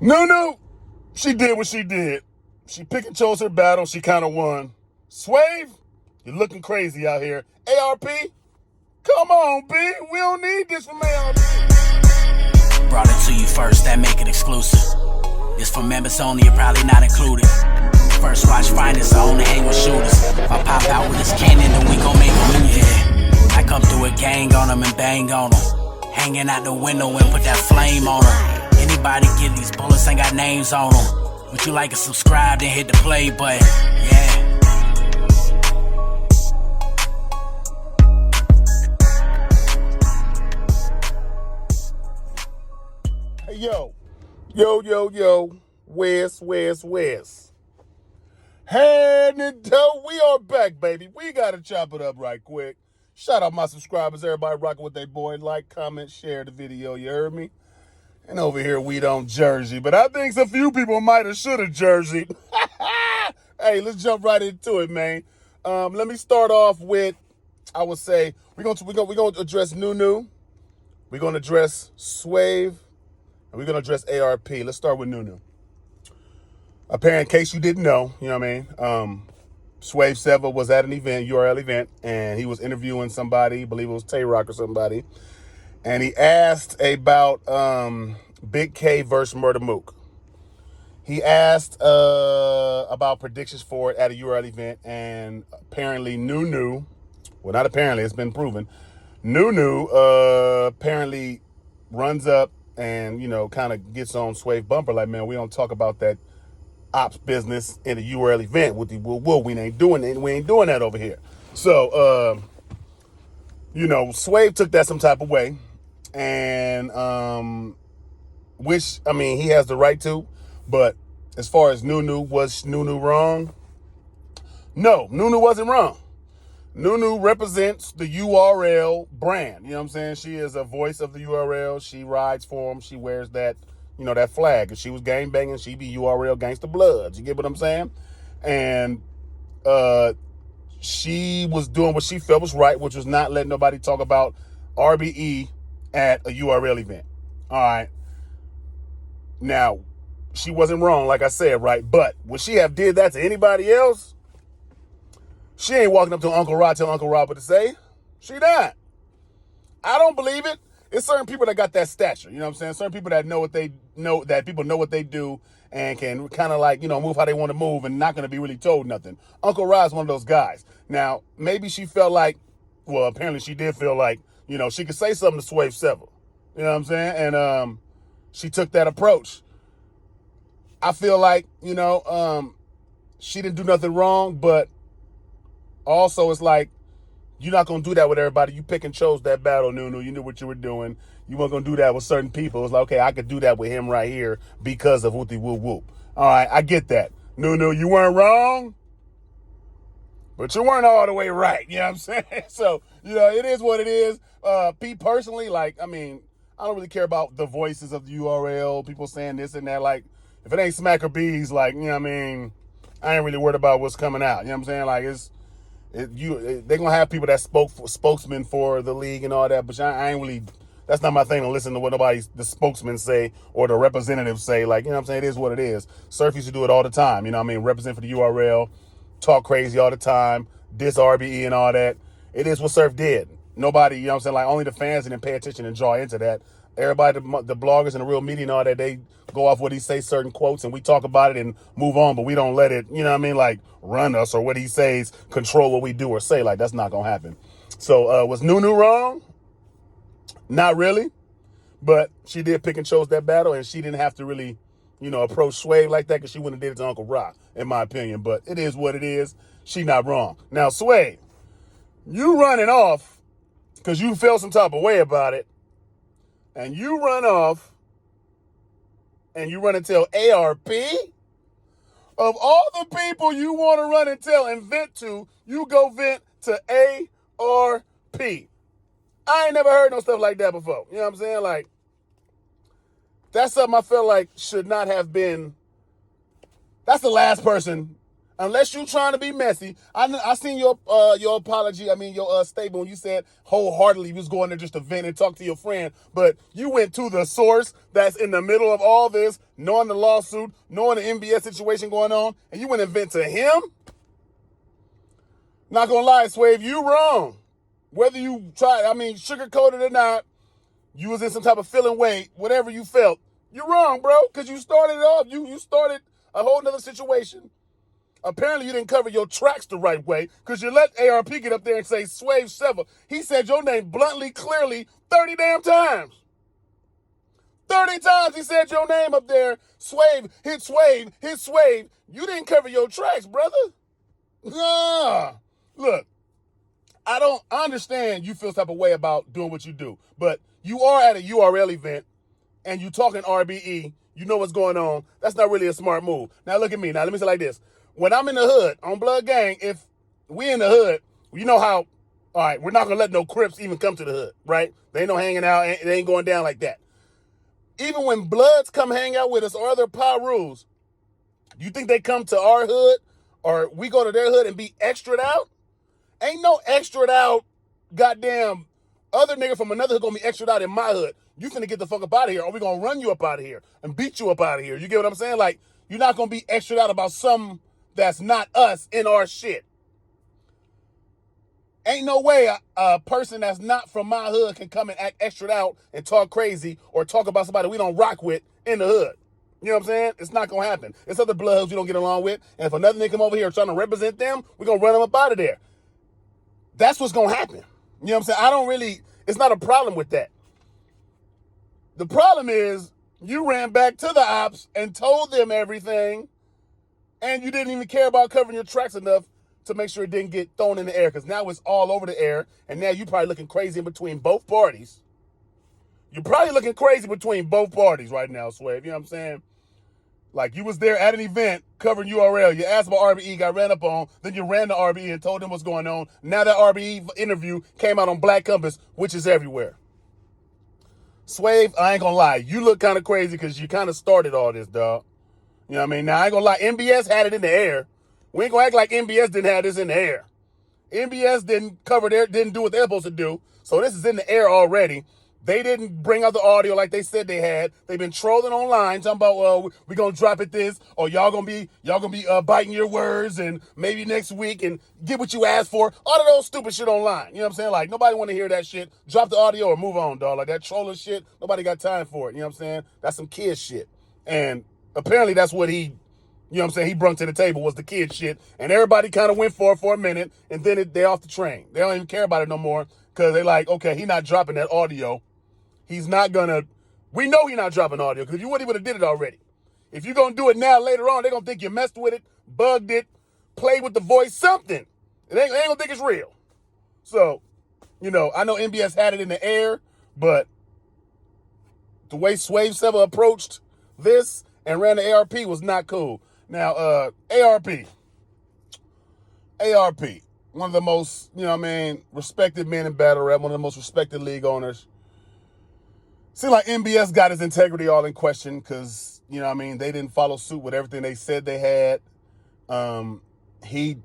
Nunu, she did what she did. She picked and chose her battle. She kind of won. Swave, you're looking crazy out here. ARP, come on, B. We don't need this from ARP. Brought it to you first, that make it exclusive. This for members only, you're probably not included. First watch finest, I only hang with shooters. If I pop out with this cannon, then we gon' make a move. Yeah. I come through a gang on them and bang on them. Hanging out the window and put that flame on them. Anybody get these bullets ain't got names on them. Would you like to subscribe, then hit the play button? Yeah. Hey, yo. Where's? Hey, Nintendo, we are back, baby. We got to chop it up right quick. Shout out my subscribers, everybody rocking with their boy. Like, comment, share the video, you heard me? And over here, we don't Jersey, but I think some few people might have should have Jerseyed. Hey, let's jump right into it, man. Let me start off with, I would say, we're gonna address Nunu, we're gonna address Swave, and we're gonna address ARP. Let's start with Nunu. Apparently, in case you didn't know, you know what I mean? Swave Seva was at an event, URL event, and he was interviewing somebody, I believe it was Tay-Rock or somebody, and he asked about Big K versus Murder Mook. He asked about predictions for it at a URL event, and apparently Nunu, well, not apparently, it's been proven, Nunu apparently runs up and, you know, kind of gets on Swave bumper like, man, we don't talk about that ops business in a URL event with the we ain't doing it. We ain't doing that over here. So, you know, Swave took that some type of way, and which, I mean, he has the right to, but as far as Nunu, was Nunu wrong? No, Nunu wasn't wrong. Nunu represents the URL brand. You know what I'm saying? She is a voice of the URL. She rides for him. She wears that, you know, that flag. If she was gang banging, she'd be URL Gangsta Bloods. You get what I'm saying? And she was doing what she felt was right, which was not letting nobody talk about RBE at a URL event. All right. Now, she wasn't wrong, like I said, right? But would she have did that to anybody else? She ain't walking up to Uncle Rod, tell Uncle Rod what to say. She not. I don't believe it. It's certain people that got that stature, you know what I'm saying? Certain people that know what they know, that people know what they do and can kind of like, you know, move how they want to move and not going to be really told nothing. Uncle Rod's one of those guys. Now, maybe she felt like, well, apparently she did feel like, you know, she could say something to Swave Seva. You know what I'm saying? And she took that approach. I feel like, you know, she didn't do nothing wrong, but also it's like, you're not going to do that with everybody. You pick and chose that battle, Nunu. You knew what you were doing. You weren't going to do that with certain people. It's like, okay, I could do that with him right here because of whoopty whoop whoop. All right, I get that. Nunu, you weren't wrong, but you weren't all the way right. You know what I'm saying? So, you know, it is what it is. Pete, personally, like, I mean, I don't really care about the voices of the URL, people saying this and that. Like, if it ain't Smack or Bees, like, you know what I mean, I ain't really worried about what's coming out. You know what I'm saying? Like, they're gonna have people that spokesmen for the league and all that, but I ain't really, that's not my thing to listen to what the spokesmen say or the representatives say. Like, you know what I'm saying? It is what it is. Surf used to do it all the time, you know what I mean? Represent for the URL, talk crazy all the time, diss RBE and all that. It is what Surf did. Nobody, you know what I'm saying? Like, only the fans didn't pay attention and draw into that. Everybody, the bloggers and the real media and all that, they go off what he say, certain quotes, and we talk about it and move on, but we don't let it, you know what I mean, like, run us or what he says, control what we do or say. Like, that's not going to happen. So, was Nunu wrong? Not really. But she did pick and chose that battle, and she didn't have to really, you know, approach Swave like that because she wouldn't have did it to Uncle Rock, in my opinion. But it is what it is. She not wrong. Now, Swave, you running off because you felt some type of way about it, and you run off and you run and tell ARP, of all the people you want to run and tell and vent to, you go vent to ARP. I ain't never heard no stuff like that before. You know what I'm saying? Like, that's something I felt like should not have been, that's the last person Unless you trying to be messy. I seen your apology, your statement when you said wholeheartedly you was going there just to vent and talk to your friend, but you went to the source that's in the middle of all this, knowing the lawsuit, knowing the MBS situation going on, and you went and vent to him? Not gonna lie, Swave, you wrong. Whether you sugarcoat it or not, you was in some type of feeling way, whatever you felt, you're wrong, bro, because you started it off. You started a whole nother situation. Apparently, you didn't cover your tracks the right way because you let ARP get up there and say Swave Sever. He said your name bluntly, clearly, 30 damn times. 30 times he said your name up there. Swave, hit Swave, hit Swave. You didn't cover your tracks, brother. Nah. Look, I understand you feel type of way about doing what you do, but you are at a URL event and you talking RBE. You know what's going on. That's not really a smart move. Now look at me. Now let me say it like this. When I'm in the hood on Blood Gang, if we in the hood, you know how, all right, we're not going to let no Crips even come to the hood, right? They ain't no hanging out. It ain't going down like that. Even when Bloods come hang out with us or other power rules, you think they come to our hood or we go to their hood and be extra'd out? Ain't no extra'd out goddamn other nigga from another hood going to be extra'd out in my hood. You finna get the fuck up out of here or we going to run you up out of here and beat you up out of here. You get what I'm saying? Like, you're not going to be extra'd out about something that's not us in our shit. Ain't no way a person that's not from my hood can come and act extra out and talk crazy or talk about somebody we don't rock with in the hood. You know what I'm saying? It's not going to happen. It's other bloods we don't get along with. And if another nigga come over here trying to represent them, we're going to run them up out of there. That's what's going to happen. You know what I'm saying? It's not a problem with that. The problem is you ran back to the ops and told them everything. And you didn't even care about covering your tracks enough to make sure it didn't get thrown in the air. Because now it's all over the air. And now you're probably looking crazy in between both parties. You're probably looking crazy between both parties right now, Swave. You know what I'm saying? Like you was there at an event covering URL. You asked about RBE, got ran up on. Then you ran to RBE and told them what's going on. Now that RBE interview came out on Black Compass, which is everywhere. Swave, I ain't going to lie. You look kind of crazy because you kind of started all this, dog. You know what I mean? Now, I ain't gonna lie, MBS had it in the air. We ain't gonna act like MBS didn't have this in the air. MBS didn't do what they're supposed to do, so this is in the air already. They didn't bring out the audio like they said they had. They've been trolling online, talking about, well, we're gonna drop it this, or y'all gonna be biting your words, and maybe next week, and get what you asked for. All of those stupid shit online. You know what I'm saying? Like, nobody wanna hear that shit. Drop the audio or move on, dog. Like, that trolling shit, nobody got time for it. You know what I'm saying? That's some kid shit. And apparently that's what he brung to the table was the kid shit. And everybody kind of went for it for a minute, and then they off the train. They don't even care about it no more because they like, okay, he not dropping that audio. We know he not dropping audio because if you would have did it already. If you're going to do it now, later on, they're going to think you messed with it, bugged it, played with the voice, something. They ain't going to think it's real. So, I know MBS had it in the air, but the way Swave Sever approached this and ran the ARP was not cool. Now, ARP, one of the most, respected men in battle rap, one of the most respected league owners. Seems like MBS got his integrity all in question because, they didn't follow suit with everything they said they had. He,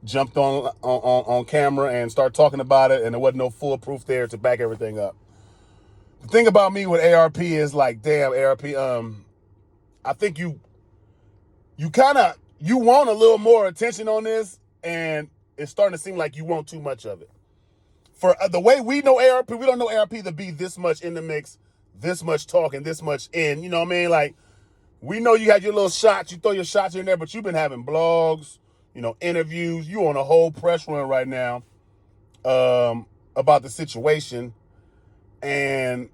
jumped on camera and started talking about it, and there wasn't no full proof there to back everything up. The thing about me with ARP is like, damn, ARP, I think you want a little more attention on this, and it's starting to seem like you want too much of it. For the way we know ARP, we don't know ARP to be this much in the mix, this much talking, this much in. You know what I mean? Like, we know you had your little shots, you throw your shots in there, but you've been having blogs, interviews. You on a whole press run right now about the situation. And,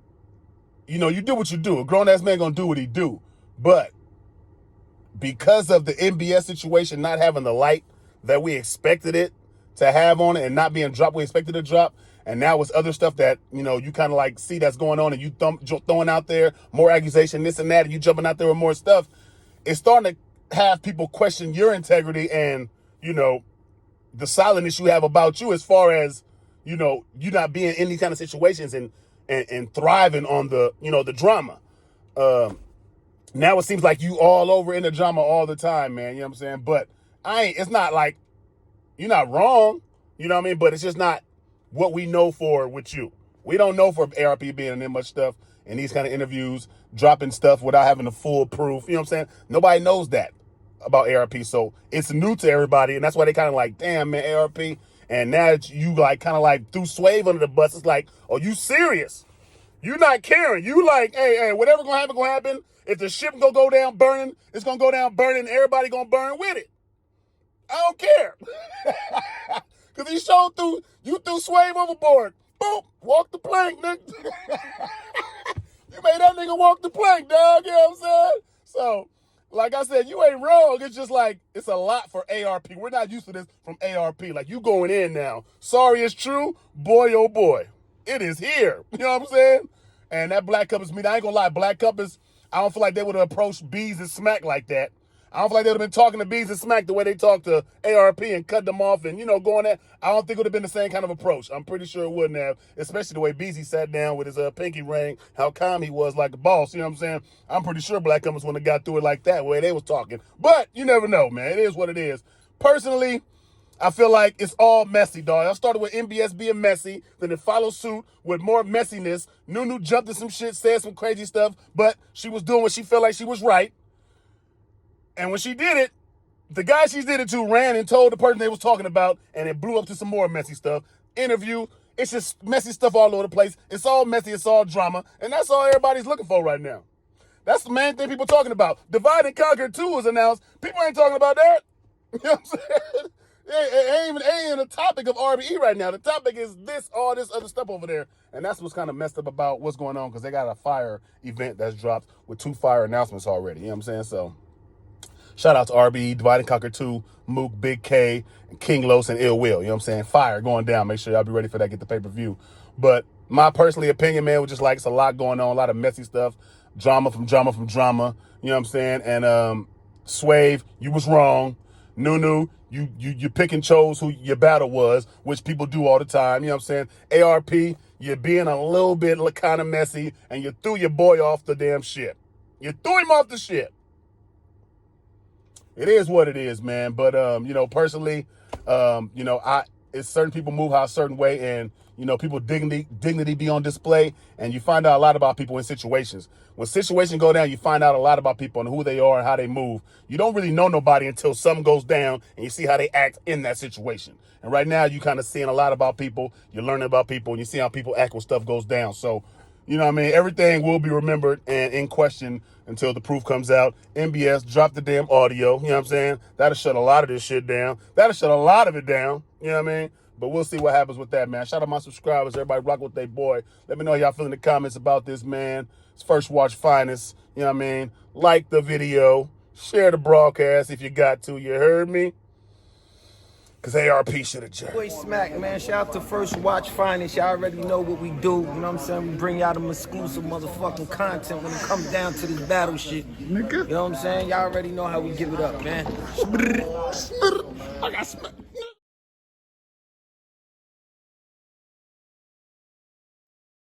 you do what you do. A grown-ass man gonna do what he do. But because of the MBS situation not having the light that we expected it to have on it and not being dropped, we expected to drop, and now it's other stuff that, you kind of like see that's going on, and you throwing out there more accusation, this and that, and you jumping out there with more stuff, it's starting to have people question your integrity and, the silentness you have about you as far as, you not being in these kind of situations and thriving on the, the drama. Now it seems like you all over in the drama all the time, man. You know what I'm saying? But It's not like you're not wrong, you know what I mean? But it's just not what we know for with you. We don't know for ARP being in that much stuff in these kind of interviews, dropping stuff without having the full proof. You know what I'm saying? Nobody knows that about ARP. So it's new to everybody. And that's why they kind of like, damn, man, ARP. And now you like kind of like threw Swave under the bus. It's like, oh, you serious? You not caring. You like, hey, whatever gonna happen. If the ship gonna go down burning, it's gonna go down burning. Everybody gonna burn with it. I don't care. Because you threw Swave overboard. Boom, walk the plank, nigga. You made that nigga walk the plank, dog. You know what I'm saying? So, like I said, you ain't wrong. It's just like, it's a lot for ARP. We're not used to this from ARP. Like, you going in now. Sorry, it's true. Boy, oh boy. It is here. You know what I'm saying? And that Black Cup is me. I ain't gonna lie. Black Cup is, I don't feel like they would have approached Bees and Smack like that. I don't feel like they would have been talking to Bees and Smack the way they talked to ARP and cut them off and, going at. I don't think it would have been the same kind of approach. I'm pretty sure it wouldn't have, especially the way Beezy sat down with his pinky ring, how calm he was like a boss. You know what I'm saying? I'm pretty sure Black Cup wouldn't have got through it like that, the way they was talking. But you never know, man. It is what it is. Personally, I feel like it's all messy, dog. I started with MBS being messy, then it followed suit with more messiness. Nunu jumped in some shit, said some crazy stuff, but she was doing what she felt like she was right. And when she did it, the guy she did it to ran and told the person they was talking about, and it blew up to some more messy stuff. Interview, it's just messy stuff all over the place. It's all messy, it's all drama, and that's all everybody's looking for right now. That's the main thing people talking about. Divide and Conquer 2 was announced. People ain't talking about that. You know what I'm saying? It ain't even a topic of RBE right now. The topic is all this other stuff over there. And that's what's kind of messed up about what's going on, because they got a fire event that's dropped with 2 fire announcements already. You know what I'm saying? So, shout out to RBE, Divide and Conquer 2, Mook, Big K, and King Los, and Ill Will. You know what I'm saying? Fire going down. Make sure y'all be ready for that. Get the pay-per-view. But my personally opinion, man, was just like it's a lot going on, a lot of messy stuff. Drama from drama from drama. You know what I'm saying? And Swave, you was wrong. Nunu, you pick and chose who your battle was, which people do all the time. You know what I'm saying? ARP, you're being a little bit kind of messy, and you threw your boy off the damn ship. You threw him off the ship. It is what it is, man. But, personally, it's certain people move how a certain way, and, people dignity be on display, and you find out a lot about people in situations. When situations go down, you find out a lot about people and who they are and how they move. You don't really know nobody until something goes down and you see how they act in that situation. And right now, you kind of seeing a lot about people. You're learning about people, and you see how people act when stuff goes down. So, you know what I mean? Everything will be remembered and in question until the proof comes out. MBS, drop the damn audio. You know what I'm saying? That'll shut a lot of this shit down. That'll shut a lot of it down. You know what I mean? But we'll see what happens with that, man. Shout out my subscribers. Everybody rock with their boy. Let me know how y'all feel in the comments about this, man. It's First Watch Finest. You know what I mean? Like the video. Share the broadcast if you got to. You heard me? Because ARP should have jumped. Boy Smack, man. Shout out to First Watch Finest. Y'all already know what we do. You know what I'm saying? We bring y'all them exclusive motherfucking content when it comes down to this battle shit. Nigga. You know what I'm saying? Y'all already know how we give it up, man. I got smacked.